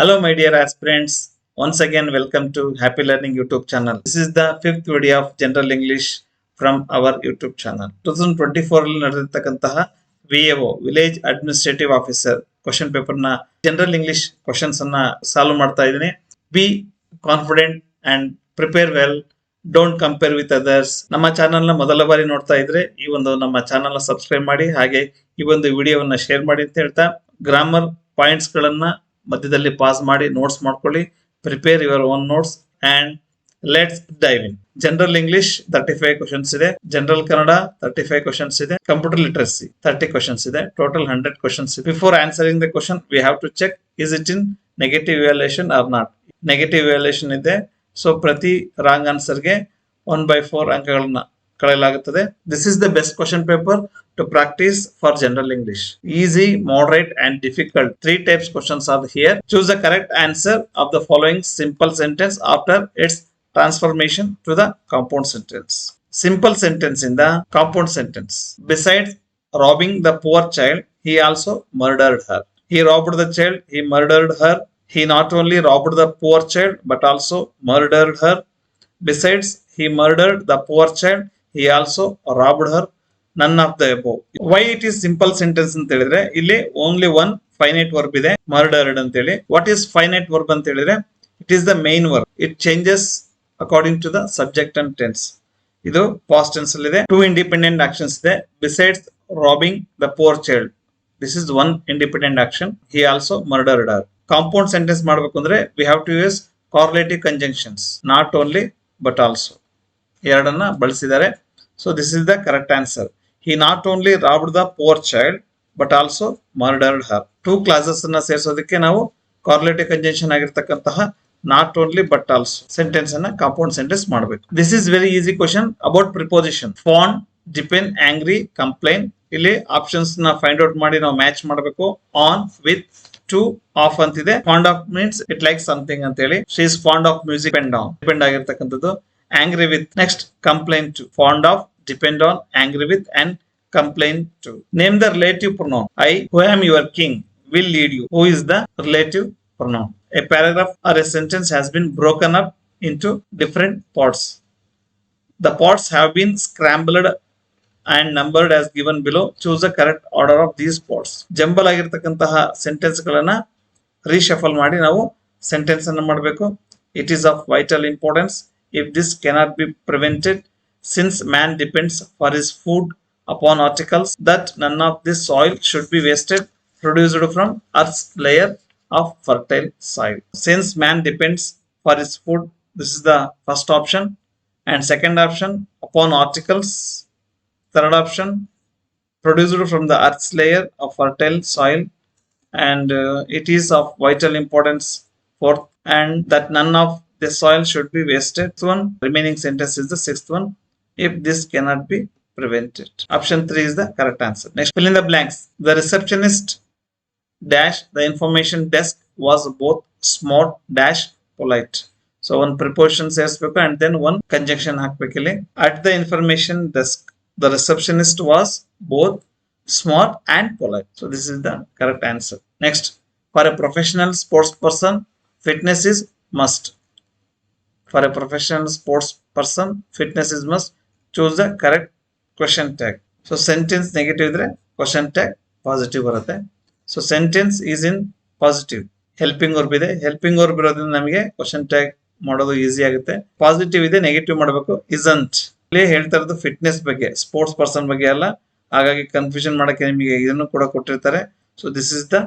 Hello, my dear aspirants. Once again, welcome to Happy Learning YouTube channel. This is the fifth video of General English from our YouTube channel. 2024 ಅಲ್ಲಿ ನಡೆದಿರ್ತಕ್ಕಂತಹ VAO village administrative officer question paper ನ general English questions ಅನ್ನ solve ಮಾಡ್ತಾ ಇದ್ದೀನಿ. Be confident and prepare well. Don't compare with others. ನಮ್ಮ channel ನ ಮೊದಲ ಬಾರಿ ನೋಡ್ತಾ ಇದ್ರೆ ಈ ಒಂದು ನಮ್ಮ ಚಾನಲ್ ನ ಸಬ್ಸ್ಕ್ರೈಬ್ ಮಾಡಿ, ಹಾಗೆ ಈ ಒಂದು ವಿಡಿಯೋವನ್ನ ಶೇರ್ ಮಾಡಿ ಅಂತ ಹೇಳ್ತಾ, ಗ್ರಾಮರ್ ಪಾಯಿಂಟ್ಸ್ ಗಳನ್ನ ಮಧ್ಯದಲ್ಲಿ ಪಾಸ್ ಮಾಡಿ ನೋಟ್ಸ್ ಮಾಡ್ಕೊಳ್ಳಿ. Prepare your own notes and let's dive in. General English 35 questions ಇದೆ, ಜನರಲ್ ಕನ್ನಡ 35 ಕ್ವಶನ್ಸ್ ಇದೆ, ಕಂಪ್ಯೂಟರ್ ಲಿಟರಸಿ 30 ಕ್ವಶನ್ಸ್ ಇದೆ, total 100 questions. Before answering the question we have to check is it in negative evaluation or not. Negative evaluation ಇದೆ, so ಪ್ರತಿ wrong ಆನ್ಸರ್ಗೆ 1/4 ಅಂಕಗಳನ್ನ ಕಳೆಯಲಾಗುತ್ತದೆ. This is the best question paper to practice for general English. Easy, moderate and difficult. 3 types questions are here. Choose the correct answer of the following simple sentence after its transformation to the compound sentence. Simple sentence in the compound sentence. Besides robbing the poor child, he also murdered her. He robbed the child, he murdered her. He not only robbed the poor child but also murdered her. Besides, he murdered the poor child, he also robbed her. None of the above. Why it is simple sentence ಅಂತ ಹೇಳಿದ್ರೆ, ಇಲ್ಲಿ only one finite verb ಇದೆ, murdered ಅಂತ ಹೇಳಿ. What is finite verb ಅಂತ ಹೇಳಿದ್ರೆ, it is the main verb. It changes according to the subject and tense. ಇದು past tense ಅಲ್ಲಿ ಇದೆ. 2 ಇಂಡಿಪೆಂಡೆಂಟ್ ಆಕ್ಷನ್ಸ್ ಇದೆ. Besides robbing the poor child, this is one independent action. He also murdered her. Compound sentence ಮಾಡಬೇಕು ಅಂದ್ರೆ we have to use correlative conjunctions, not only but also. ಎರಡನ್ನ ಬಳಸಿದ್ದಾರೆ. So this is the correct answer. He not only robbed the poor child but also murdered her. 2 clauses ಅನ್ನ ಸೇರಿಸೋದಕ್ಕೆ ನಾವು correlative conjunction ಆಗಿರ್ತಕ್ಕಂತಹ not only but also sentence ಅನ್ನ compound sentence ಮಾಡಬೇಕು. This is very easy question about preposition. Fond, depend, angry, complain. ಇಲ್ಲಿ options ನ find out ಮಾಡಿ ನಾವು ಮ್ಯಾಚ್ ಮಾಡಬೇಕು. ಆನ್, ವಿತ್, ಟು, ಆಫ್ ಅಂತಿದೆ. Fond of means it like something ಅಂತ ಹೇಳಿ. She is fond of music, depend on, depend ಆಗಿರ್ತಕ್ಕಂಥದ್ದು. Angry with. Next complain to. Fond of, depend on, angry with and complain to. Name the relative pronoun. I, who am your king, will lead you. Who is the relative pronoun? A paragraph or a sentence has been broken up into different parts. The parts have been scrambled and numbered as given below. Choose the correct order of these parts. Jumble ಆಗಿರತಕ್ಕಂತಹ sentence ಗಳನ್ನ reshuffle ಮಾಡಿ ನಾವು sentence ಅನ್ನು ಮಾಡಬೇಕು. It is of vital importance, if this cannot be prevented, since man depends for his food upon articles, that none of this soil should be wasted, produced from earth's layer of fertile soil. Since man depends for his food, this is the first option. And second option, upon articles. Third option, produced from the earth's layer of fertile soil. And it is of vital importance. Fourth, and that none of the soil should be wasted. This one, remaining sentence is the sixth one. If this cannot be prevented. Option 3 is the correct answer. Next, fill in the blanks. The receptionist dash the information desk was both smart dash polite. So one preposition ಸೇರಿಸಬೇಕು and then one conjunction ಹಾಕಬೇಕಿಲ್ಲಿ. At the information desk, the receptionist was both smart and polite. So this is the correct answer. Next, for a professional sports person, fitness is must. For a professional sports person, fitness is must. Choose the correct question tag. So sentence negative ಇದ್ರೆ question tag positive ಬರುತ್ತೆ. So sentence is in positive. Helping verb ಇದೆ. Helping verb ಇರೋದ್ರಿಂದ ನಮಗೆ question tag ಮಾಡೋದು easy ಆಗುತ್ತೆ. Positive ಇದೆ, negative ಮಾಡಬೇಕು. isn't. ಇಲ್ಲಿ ಹೇಳ್ತಾ ಇರೋದು ಫಿಟ್ನೆಸ್ ಬಗ್ಗೆ, ಸ್ಪೋರ್ಟ್ಸ್ ಪರ್ಸನ್ ಬಗ್ಗೆ ಅಲ್ಲ. ಹಾಗಾಗಿ ಕನ್ಫ್ಯೂಷನ್ ಮಾಡಕ್ಕೆ ನಿಮಗೆ ಇದನ್ನು ಕೂಡ ಕೊಟ್ಟಿರ್ತಾರೆ. So this is the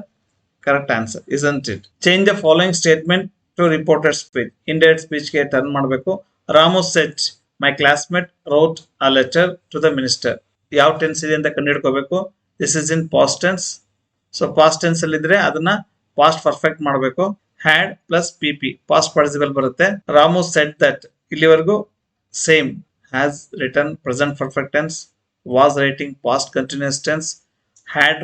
correct answer. isn't it. Change the following statement to reported speech. Indirect speech ಗೆ ಟರ್ನ್ ಮಾಡಬೇಕು. Ramu said, my classmate wrote a letter to the minister. ಯಾವ ಟೆನ್ಸ್ ಇದೆ ಅಂತ ಕಂಡುಹಿಡ್ಕೋಬೇಕು. This is in past tense. So past tense ಅಲ್ಲಿ ಇದ್ರೆ ಅದನ್ನ past perfect ಮಾಡಬೇಕು. Had plus pp past participle ಬರುತ್ತೆ. ರಾಮು ಸೆಡ್ ದಟ್, ಇಲ್ಲಿವರೆಗೂ same. Has written present perfect tense. Was writing past continuous tense. Had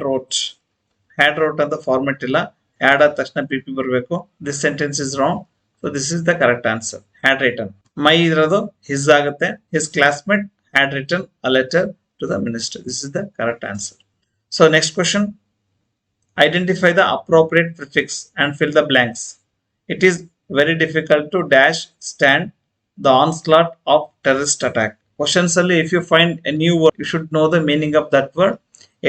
wrote ಅಂತ ಫಾರ್ಮೆಟ್ ಇಲ್ಲ. Had ಆದ ತಕ್ಷಣ pp ಬರಬೇಕು. This sentence is wrong. So this is the correct answer. Had written. My ಇರೋದು his ಆಗುತ್ತೆ. His classmate had written a letter to the minister. This is the correct answer. So next question, identify the appropriate prefix and fill the blanks. It is very difficult to dash stand the onslaught of terrorist attack. Questions ಅಲ್ಲಿ if you find a new word, you should know the meaning of that word.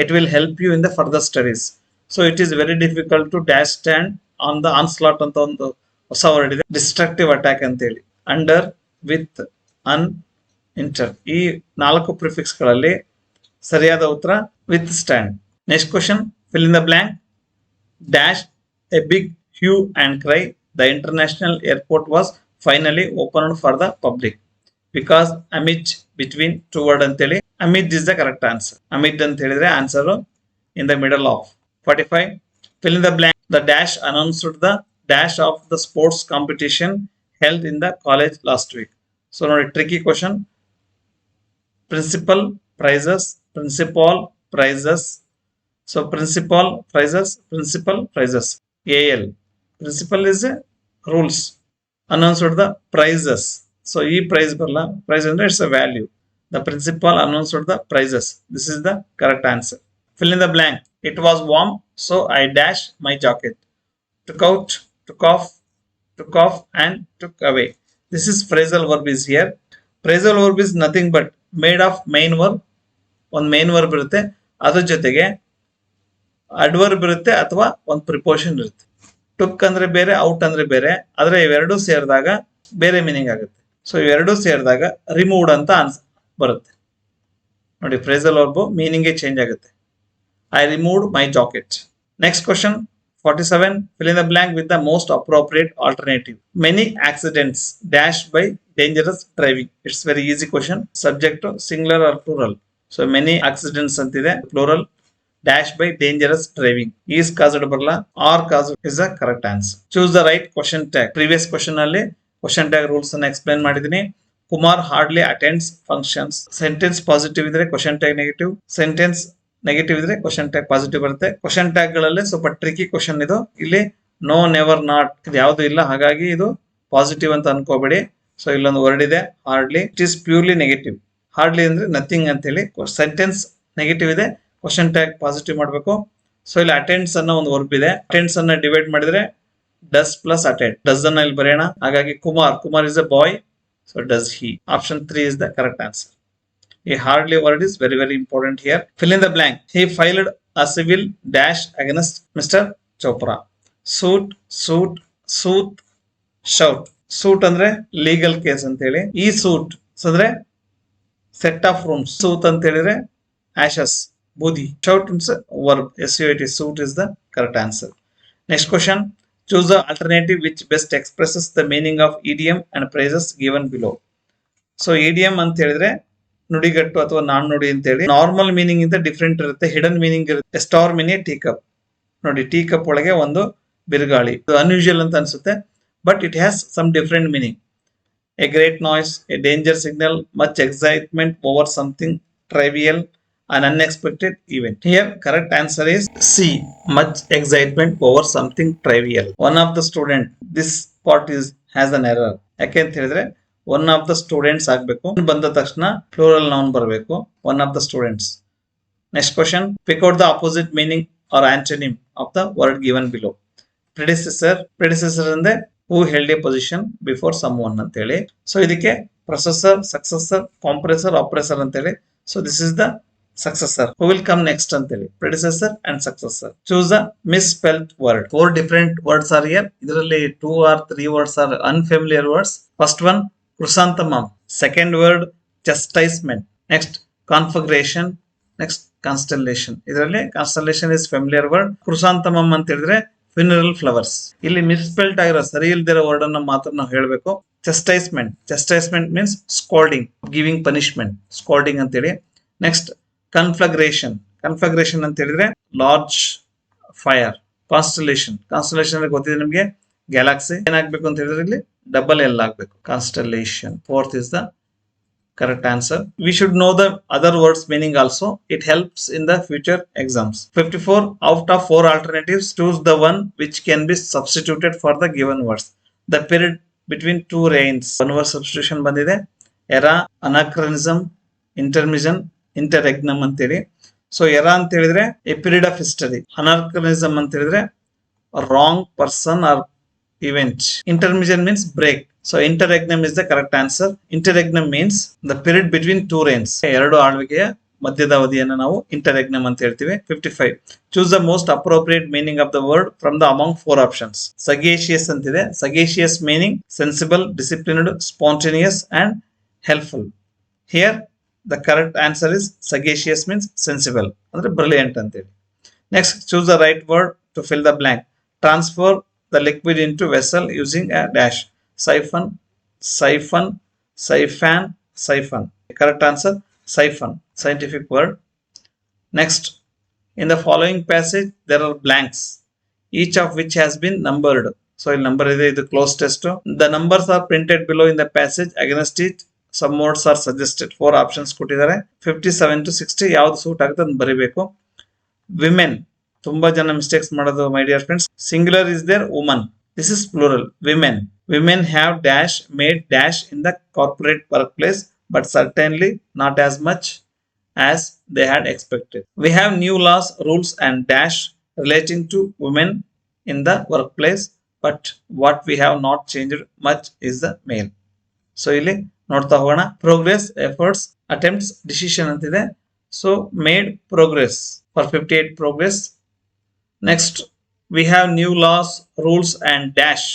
It will help you in the further studies. So it is very difficult to dash stand on the onslaught ಅಂತ ಒಂದು ಹೊಸ word ಇದೆ. Destructive attack ಅಂತ ಹೇಳಿ. Under, with, an, inter ಈ 4 prefix ಗಳಲ್ಲಿ ಸರಿಯಾದ ಉತ್ತರ with stand. Next question, fill in the blank. Dash a big hue and cry. The international airport was finally opened for the public because amid between two word anteli. Amid is the correct answer. Amid ಅಂತ ಹೇಳಿದ್ರೆ answer in the middle of. 45. Fill in the blank. The dash announced the dash of the sports competition held in the college last week. So ನೋಡಿ tricky question. Principal prizes, principal prizes. So principal prizes. AL. Principal is a rules. Announced the prizes. So e prize barla. Prize ಅಂದ್ರೆ it's a value. The principal announced the prizes. This is the correct answer. Fill in the blank. It was warm, so I dashed my jacket. Took out, took off, and took away. This is phrasal verb is here. Phrasal verb is nothing but made of main verb. ಒಂದು main verb ಇರುತ್ತೆ, ಅದ್ರ ಜೊತೆಗೆ adverb ಇರುತ್ತೆ ಅಥವಾ ಒಂದು ಪ್ರಿಪೋಷನ್ ಇರುತ್ತೆ. Took ಅಂದ್ರೆ ಬೇರೆ, ಔಟ್ ಅಂದ್ರೆ ಬೇರೆ, ಆದ್ರೆ ಇವೆರಡೂ ಸೇರಿದಾಗ ಬೇರೆ ಮೀನಿಂಗ್ ಆಗುತ್ತೆ. ಸೊ ಇವೆರಡೂ ಸೇರಿದಾಗ ರಿಮೂವ್ಡ್ ಅಂತ ಬರುತ್ತೆ ನೋಡಿ. ಫ್ರೇಸಲ್ ವರ್ಬ್ ಮೀನಿಂಗ್ ಚೇಂಜ್ ಆಗುತ್ತೆ. I removed my jacket. Next question 47. Fill in the blank with the most appropriate alternative. Many accidents dashed by dangerous driving. It's very easy question. Subject singular or plural. So many accidents antide plural. Dash by dangerous driving. Is caused barla, or caused is the correct answer. Choose the right question tag. Previous question alli question tag rules anna explain madidini. Kumar hardly attends functions. Sentence positive idre question tag negative. Sentence negative ಇದ್ರೆ question tag positive ಬರುತ್ತೆ. Question tag ಗಳಲ್ಲಿ ಸ್ವಲ್ಪ tricky question ಇದು. ಇಲ್ಲಿ no, never, not ಇದು ಯಾವುದು ಇಲ್ಲ, ಹಾಗಾಗಿ ಇದು ಪಾಸಿಟಿವ್ ಅಂತ ಅನ್ಕೋಬೇಡಿ. ಸೊ ಇಲ್ಲೊಂದು ವರ್ಡ್ ಇದೆ hardly. It is purely negative. Hardly ಅಂದ್ರೆ ನಥಿಂಗ್ ಅಂತ ಹೇಳಿ. ಸೆಂಟೆನ್ಸ್ ನೆಗೆಟಿವ್ ಇದೆ, ಕ್ವಶನ್ ಟ್ಯಾಗ್ ಪಾಸಿಟಿವ್ ಮಾಡಬೇಕು. ಸೊ ಇಲ್ಲಿ ಅಟೆಂಡ್ಸ್ ಅನ್ನೋ ಒಂದು ವರ್ಬ್ ಇದೆ. ಅಟೆಂಡ್ಸ್ ಅನ್ನ ಡಿವೈಡ್ ಮಾಡಿದ್ರೆ ಡಸ್ ಪ್ಲಸ್ ಅಟೆಂಡ್. ಡಸ್ ಅನ್ನ ಇಲ್ಲಿ ಬರೆಯೋಣ. ಹಾಗಾಗಿ Kumar is a boy, so does he. Option 3 is the correct answer. A hardly word is very very important here. Fill in the blank. He filed a civil dash against Mr. Chopra. Suit, shout. Suit ಅಂದ್ರೆ legal case ಅಂತ ಹೇಳಿ. ಈ suit ಅಂದ್ರೆ set of rooms. Suit ಅಂತ ಹೇಳಿದ್ರೆ ashes, ಬೂದಿ. Shout is verb. SUIT. Suit is the correct answer. Next question. Choose the alternative which best expresses the meaning of idiom and phrases given below. So idiom ಅಂತ ಹೇಳಿದ್ರೆ ನುಡಿಗಟ್ಟು ಅಥವಾ ನಾನ್ ನುಡಿ ಅಂತ ಹೇಳಿ. ನಾರ್ಮಲ್ ಮೀನಿಂಗ್ ಇಂದ ಡಿಫ್ರೆಂಟ್ ಇರುತ್ತೆ, ಹಿಡನ್ ಮೀನಿಂಗ್ ಇರುತ್ತೆ. ಸ್ಟಾರ್ ಮಿನಿ ಟೀ ಕಪ್ ನೋಡಿ, ಟೀ ಕಪ್ ಒಳಗೆ ಒಂದು ಬಿರುಗಾಳಿ. ಅನ್ಯೂಶುವಲ್ ಅಂತ ಅನ್ಸುತ್ತೆ, but it has some different meaning. A great noise, a danger signal, much excitement over something trivial, an unexpected event. Here correct answer is C, much excitement over something trivial. One of the student, this part is has an error. ಯಾಕೆ ಅಂತ ಹೇಳಿದ್ರೆ one of the students ಆಗ್ಬೇಕು, ಬಂದ ತಕ್ಷಣ plural noun ಬರಬೇಕು. One of the students. Next question, pick out the opposite meaning or antonym of the word given below. Predecessor ಅಂದ್ರೆ who held a position before someone ಅಂತ ಹೇಳಿ. So ಇದಕ್ಕೆ processor, successor, compressor, ಆಪರೇಸರ್ ಅಂತ ಹೇಳಿ. So this is the successor. Who will come next anteli? Predecessor and successor. Choose the misspelled word. 4 different words are here. Idralli 2 or 3 words are unfamiliar words. First one, chrysanthemum. Second word, chastisement. Next, configuration. Next, constellation. Idralli constellation is familiar word. Chrysanthemum ಅಂತ ಹೇಳಿದ್ರೆ funeral flowers. ಇಲ್ಲಿ misspelled ಆಗಿರೋ ಸರಿ ಇಲ್ದಿರೋ word ಅನ್ನ ಮಾತ್ರ ನಾವು ಹೇಳಬೇಕು. Chastisement means scolding, giving punishment. Scolding ಅಂತ ಹೇಳಿ. Next, conflagration ಅಂತ ಹೇಳಿದ್ರೆ ಲಾರ್ಜ್ ಫೈರ್. ಕಾನ್ಸ್ಟಲೇಷನ್ ಅಂದ್ರೆ ಗೊತ್ತಿದೆ ನಿಮಗೆ, ಗ್ಯಾಲಾಕ್ಸಿ. ಏನಾಗಬೇಕು ಅಂತ ಹೇಳಿದ್ರೆ ಇಲ್ಲಿ ಡಬಲ್ ಎಲ್ ಆಗಬೇಕು, constellation. Fourth is the correct answer. We should know the other words meaning also. It helps in the future exams. 54 out of 4 alternatives choose the one which can be substituted for the given words. The period between 2 rains. One word substitution ಬಂದಿದೆ. Era, anachronism, interregnum ಅಂತೇಳಿ. ಸೊ era ಅಂತ ಹೇಳಿದ್ರೆ a period of history. Anachronism ಅಂತ ಹೇಳಿದ್ರೆ wrong person or event. Intermission means break. So interregnum is the correct answer. Interregnum means the period between two reigns. ಎರಡು ಆಳ್ವಿಕೆಯ ಮಧ್ಯದ ಅವಧಿಯನ್ನು ನಾವು interregnum ಅಂತ ಹೇಳ್ತೀವಿ. 55. Choose the most appropriate meaning of the word from the among four options. Sagacious ಅಂತಿದೆ. Sagacious meaning sensible, disciplined, spontaneous and helpful. Here the correct answer is sagacious means sensible. ಅಂದ್ರೆ brilliant ಅಂತೇಳಿ. Next, choose the right word to fill the blank. Transfer the liquid into vessel using a dash. Siphon, siphon, siphon, siphon. Correct answer, siphon. Scientific word. Next, in the following passage, there are blanks, each of which has been numbered. So, number is the close test. The numbers are printed below in the passage. Against it, some words are suggested. Four options ಕೊಟ್ಟಿದ್ದಾರೆ. 57 to 60 ಯಾವ್ದು suit ಆಗುತ್ತೆ ಅಂತ ಬರಿಬೇಕು. Women, ತುಂಬಾ ಜನ mistakes ಮಾಡೋದು my dear friends. Singular is there woman. This is plural. Women have dash made dash in the corporate workplace, but certainly not as much as they had expected. We have new laws, rules and dash relating to women in the workplace, but what we have not changed much is the male. So ಇಲ್ಲಿ ನೋಡ್ತಾ ಹೋಗೋಣ. Progress, efforts, attempts, decision ಅಂತಿದೆ. So made progress for 58 progress. Next, we have new laws, rules and dash.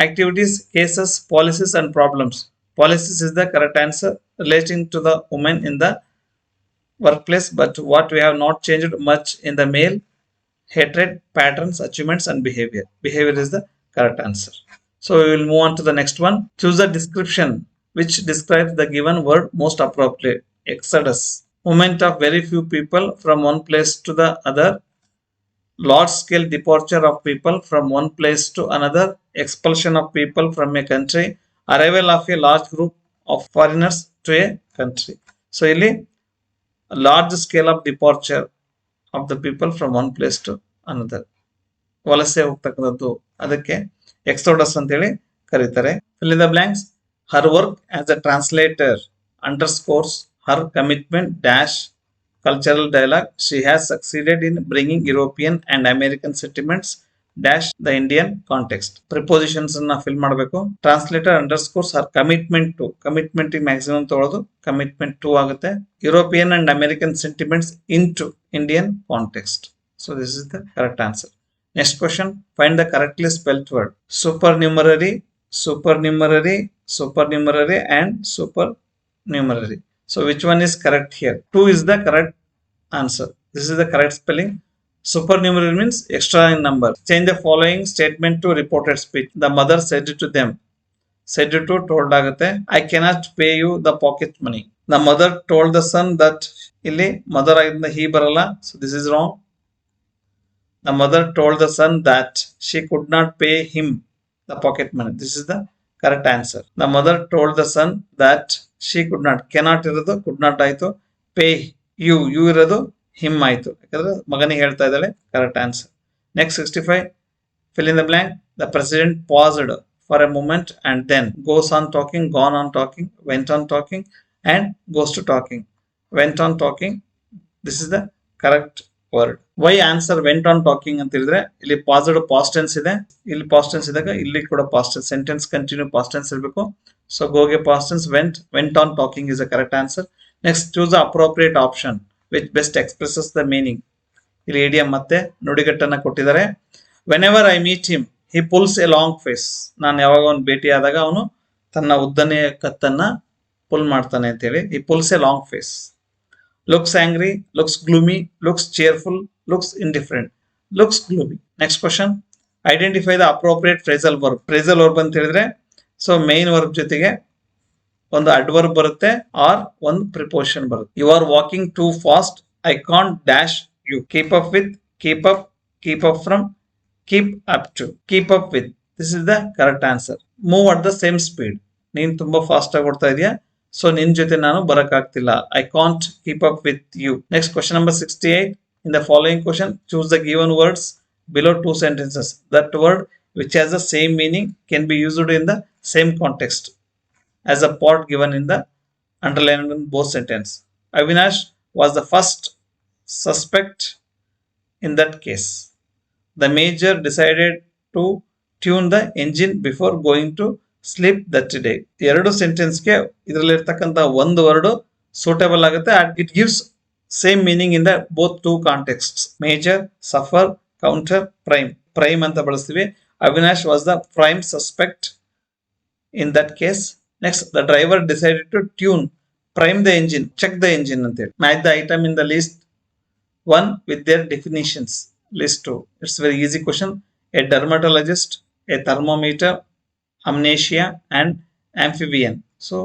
Activities, cases, policies and problems. Policies is the correct answer relating to the women in the workplace, but what we have not changed much in the male. Hatred, patterns, achievements and behavior. Behavior is the correct answer. So we will move on to the next one. Choose the description which describes the given word most appropriately. Exodus, movement of very few people from one place to the other. Large scale departure of people from one place to another. Expulsion of people from a country. Arrival of a large group of foreigners to a country. So ಇಲ್ಲಿ large scale of departure of the people from one place to another. ವಲಸೆ ಹೋಗ್ತಕ್ಕಂಥದ್ದು ಅದಕ್ಕೆ Exodus ಅಂತೇಳಿ ಕರೀತಾರೆ. Fill in the blanks. Her work as a translator underscores her commitment dash cultural dialogue. She has succeeded in bringing European and American sentiments dash the Indian context. Prepositions ಅನ್ನ fill ಮಾಡಬೇಕು. Translator underscores her commitment to. Commitment maximum ತಗೊಳ್ಳೋದು. Commitment to ಆಗುತ್ತೆ. European and American sentiments into Indian context. So this is the correct answer. Next question. Find the correctly spelled word. Supernumerary, supernumerary, supernumerary and supernumerary. So which one is correct here? 2 is the correct answer. This is the correct spelling. Supernumerary means extra in number. Change the following statement to reported speech. The mother said to them. Said to told ಆಗುತ್ತೆ. I cannot pay you the pocket money. The mother told the son that. ಇಲ್ಲಿ mother ಆಗಿದ್ದ he ಬರಲ್ಲ. So this is wrong. The mother told the son that she could not pay him the pocket money. This is the correct answer. The mother told the son that she could not. Cannot ಇರೋದು could not ಆಯಿತು. Pay you ಇರೋದು him ಆಯಿತು. ಯಾಕಂದ್ರೆ ಮಗನಿಗೆ ಹೇಳ್ತಾ ಇದ್ದಾಳೆ. Correct answer. Next 65. Fill in the blank. The president paused for a moment and then goes on talking, gone on talking, went on talking and goes to talking. Went on talking. This is the correct word. Why answer went on talking ಅಂತ ಹೇಳಿದ್ರೆ ಇಲ್ಲಿ passed past tense ಇದೆ. ಇಲ್ಲಿ past tense ಇದ್ದಾಗ ಇಲ್ಲಿ ಕೂಡ past tense sentence continue past tense ಇರಬೇಕು. So ಗೋಗೆ past tense went on talking is the correct answer. Next, choose the appropriate option which best expresses the meaning. ಇಲ್ಲಿ idiom ಮತ್ತೆ ನುಡಿಗಟ್ಟನ್ನ ಕೊಟ್ಟಿದ್ದಾರೆ. Whenever I meet him, he pulls a long face. ನಾನು ಯಾವಾಗ ಅವನು ಭೇಟಿ ಆದಾಗ ಅವನು ತನ್ನ ಉದ್ದನೆಯ ಕತ್ತನ್ನ ಪುಲ್ ಮಾಡ್ತಾನೆ ಅಂತ ಹೇಳಿ. He pulls a long face. Looks angry, looks gloomy, looks cheerful, looks indifferent, looks gloomy. Next question. Identify the appropriate phrasal verb. Phrasal verb ಅಂತ ಹೇಳಿದ್ರೆ ಸೊ ಮೇನ್ ವರ್ಬ್ ಜೊತೆಗೆ ಒಂದು ಅಡ್ವರ್ಬ್ ಬರುತ್ತೆ ಆರ್ ಒಂದು ಪ್ರಿಪೋಸಿಷನ್ ಬರುತ್ತೆ. You are walking too fast. I can't dash you. Keep up with, keep up, keep up from, keep up to, keep up with. This is the correct answer. Move at the same speed. ನೀನ್ ತುಂಬಾ fast ಆಗಿ ಓಡ್ತಾ ಇದೆಯಾ, so ನಿನ್ ಜೊತೆ ನಾನು ಬರಕ್ಕಾಗ್ತಿಲ್ಲ. I can't keep up with you. Next question number 68. In the following question, choose the given words below two sentences. That word which has the same meaning can be used in the same context as a part given in the underlined in both sentence. Avinash was the first suspect in that case. The major decided to tune the engine before going to sleep that day. ಎರಡು ಸೆಂಟೆನ್ಸ್ಗೆ ಇದರಲ್ಲಿರ್ತಕ್ಕಂಥ ಒಂದು word suitable ಆಗುತ್ತೆ. It gives same meaning in the both two context. Major, suffer, counter, prime. Prime ಅಂತ ಬಳಸ್ತೀವಿ. Avinash was the prime suspect in that case. Next, the driver decided to tune, prime the engine, check the engine ಅಂತ ಹೇಳಿ. Match the item in the list 1 with their definitions. List 2. It's very easy question. A dermatologist, a thermometer, amnesia and amphibian. So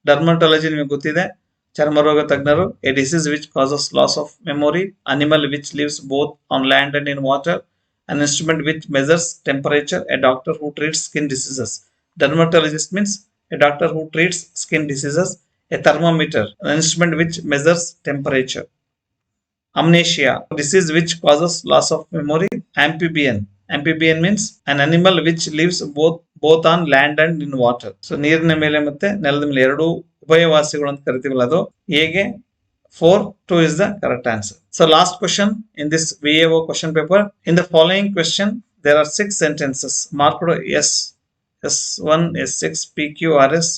dermatology ನಿಮಗೆ ಗೊತ್ತಿದೆ, ಚರ್ಮರೋಗ ತಜ್ಞರು. A disease which causes loss of memory. Animal which lives both on land and in water. An instrument which measures temperature. A doctor who treats skin diseases. Dermatologist means a doctor who treats skin diseases. A thermometer, an instrument which measures temperature. Amnesia, disease which causes loss of memory. Amphibian, amphibian means an animal which lives both on land and in water. So ನೀರಿನ ಮೇಲೆ ಮತ್ತೆ ನೆಲದ ಮೇಲೆ ಎರಡು ಉಭಯವಾಸಿಗಳು ಅಂತ ಕರಿತೀವಲ್ಲ, ಅದು ಹೇಗೆ 4-2 is the correct answer. So last question in this VAO question paper. In the following question there are 6 sentences marked S, S1, S6, PQ, RS.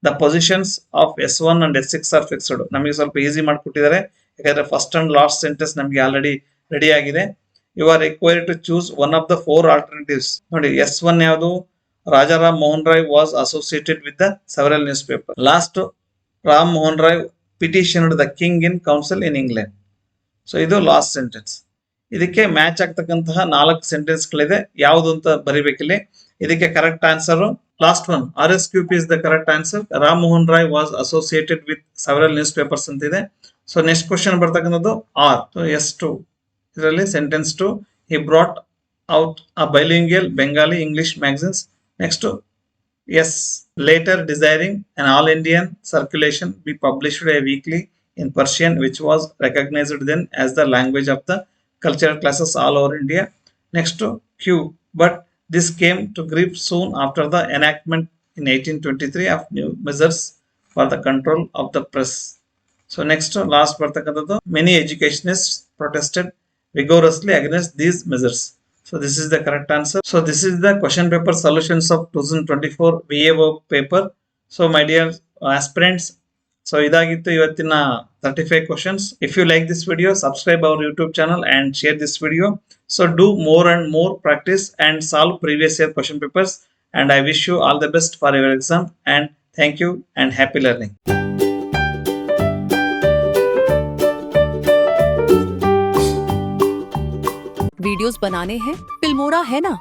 The positions of S1 and S6 are fixed. ನಮಗೆ ಸ್ವಲ್ಪ easy ಮಾಡಿಕೊಟ್ಟಿದ್ದಾರೆ, ಯಾಕಂದ್ರೆ first and last sentence ನಮಗೆ already ready ಆಗಿದೆ. You are required to choose one of the 4 alternatives. ನೋಡಿ, S1 ಯಾವುದು? Rajaram Mohan Roy was associated with the several newspaper. Last, Ram Mohan Roy petitioned the king in council in England. So ಇದು last sentence. ಇದಕ್ಕೆ match ಆಗ್ತಕ್ಕಂತಹ 4 ಸೆಂಟೆನ್ಸ್ಗಳಿದೆ. ಯಾವುದು ಅಂತ ಬರಿಬೇಕಿಲ್ಲಿ. ಇದಕ್ಕೆ correct answer last one, RSQP is the correct answer. Ram Mohan Roy was associated with several ನ್ಯೂಸ್ ಪೇಪರ್ಸ್ ಅಂತಿದೆ. ಸೊ ನೆಕ್ಸ್ಟ್ ಕ್ವಶನ್ ಬರ್ತಕ್ಕಂಥದ್ದು ಆರ್. S2 ಇದರಲ್ಲಿ sentence 2, he brought out a bilingual Bengali English magazines. Next, yes, later desiring an all Indian circulation be published a weekly in Persian, which was recognized then as the language of the cultural classes all over India. Next, Q, but this came to grief soon after the enactment in 1823 of new measures for the control of the press. So next, last ಬರ್ತಕ್ಕಂಥದ್ದು, many educationists protested vigorously against these measures. So this is the correct answer. So this is the question paper solutions of 2024 VAO paper. So my dear aspirants, so ಇದಾಗಿತ್ತು ಇವತ್ತಿನ 35 questions. If you like this video, subscribe our YouTube channel and share this video. So do more and more practice and solve previous year question papers. And I wish you all the best for your exam. And thank you and happy learning. Videos बनाने हैं, Filmora है ना।